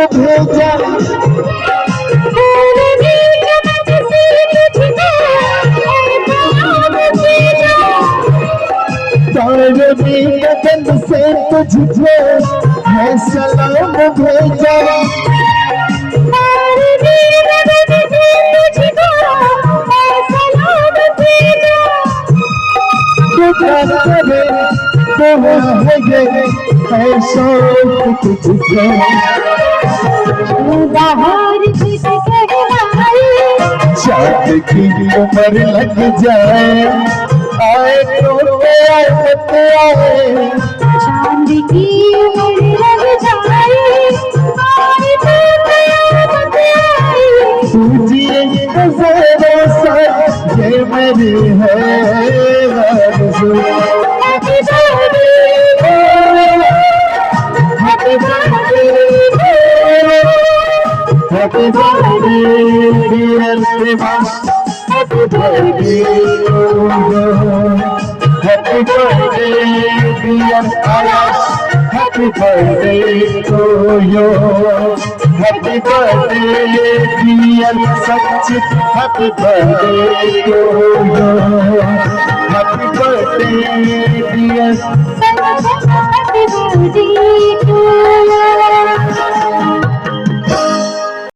भेजा गंद से तुझको है सलाम भेजा करे है ये ऐसा तुझको चाँद की उम्र लग जाए आए तो आए मत आए चांद की उम्र लग जाए आए तो मत आए तुझे नजरों से ये मेरी है आरज़ू happy birthday happy birthday happy birthday dear Prema happy birthday happy birthday dear Aayash happy birthday to you happy birthday dear Sachit happy birthday to you happy birthday dear happy birthday to